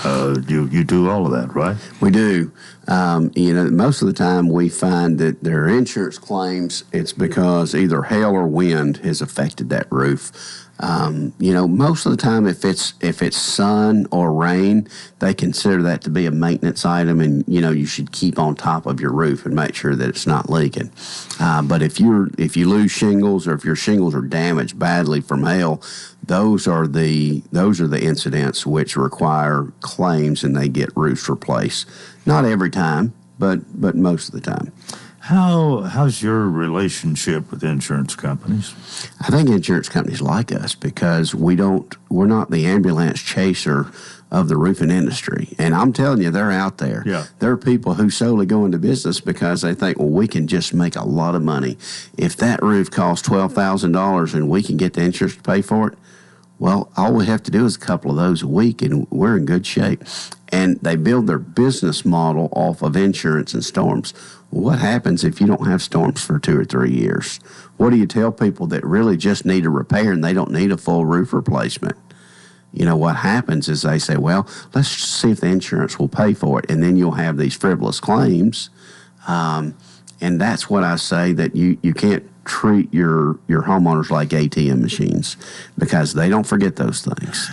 You do all of that, right? We do. Most of the time we find that their insurance claims, it's because either hail or wind has affected that roof. Most of the time if it's sun or rain, they consider that to be a maintenance item, and you should keep on top of your roof and make sure that it's not leaking. But if you lose shingles, or if your shingles are damaged badly from hail, those are the incidents which require claims, and they get roofs replaced. Not every time, but most of the time. How's your relationship with insurance companies? I think insurance companies like us because we're not the ambulance chaser of the roofing industry. And I'm telling you, they're out there. Yeah. There are people who solely go into business because they think, well, we can just make a lot of money. If that roof costs $12,000 and we can get the insurance to pay for it, well, all we have to do is a couple of those a week and we're in good shape. And they build their business model off of insurance and storms. What happens if you don't have storms for 2 or 3 years? What do you tell people that really just need a repair and they don't need a full roof replacement? What happens is they say, well, let's see if the insurance will pay for it. And then you'll have these frivolous claims. And that's what I say, that you can't treat your homeowners like ATM machines, because they don't forget those things.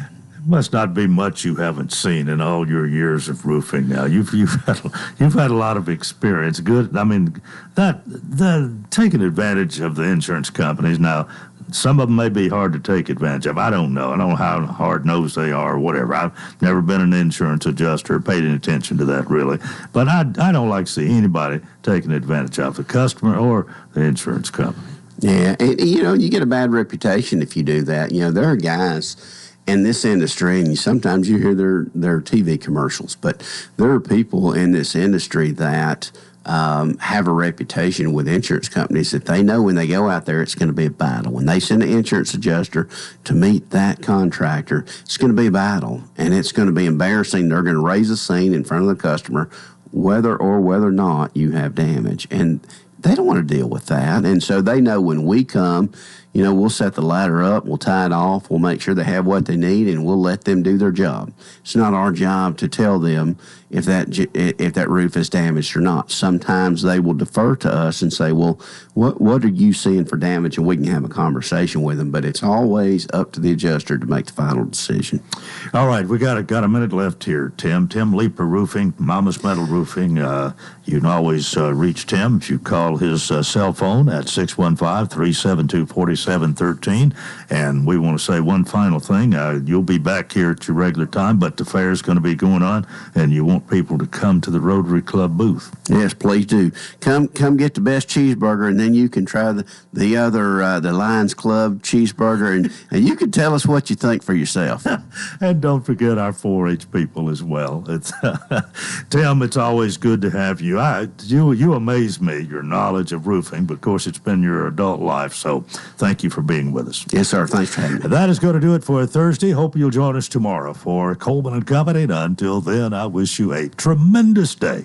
Must not be much you haven't seen in all your years of roofing. Now you've had a lot of experience. Good. I mean, the taking advantage of the insurance companies. Now, some of them may be hard to take advantage of. I don't know. I don't know how hard-nosed they are or whatever. I've never been an insurance adjuster, paid any attention to that really. But I don't like to see anybody taking advantage of the customer or the insurance company. Yeah, and you get a bad reputation if you do that. There are guys in this industry, and sometimes you hear their TV commercials, but there are people in this industry that have a reputation with insurance companies that they know when they go out there, it's going to be a battle. When they send an insurance adjuster to meet that contractor, it's going to be a battle, and it's going to be embarrassing. They're going to raise a scene in front of the customer, whether or not you have damage, and they don't want to deal with that. And so they know when we come, we'll set the ladder up, we'll tie it off, we'll make sure they have what they need, and we'll let them do their job. It's not our job to tell them if that roof is damaged or not. Sometimes they will defer to us and say, well, what are you seeing for damage? And we can have a conversation with them, but it's always up to the adjuster to make the final decision. All right, we got a minute left here, Tim. Tim Leeper Roofing, Mama's Metal Roofing. You can always reach Tim if you call his cell phone at 615-372-4713. And we want to say one final thing. You'll be back here at your regular time, but the fair is going to be going on, and you want people to come to the Rotary Club booth. Yes, please do. Come get the best cheeseburger, and then you can try the other the Lions Club cheeseburger, and you can tell us what you think for yourself. And don't forget our 4-H people as well. It's Tim, it's always good to have you. You amaze me, your knowledge of roofing, but of course it's been your adult life, so thank you for being with us. Yes, sir. Thanks for having me. That is going to do it for Thursday. Hope you'll join us tomorrow for Coleman and Company. And until then, I wish you a tremendous day.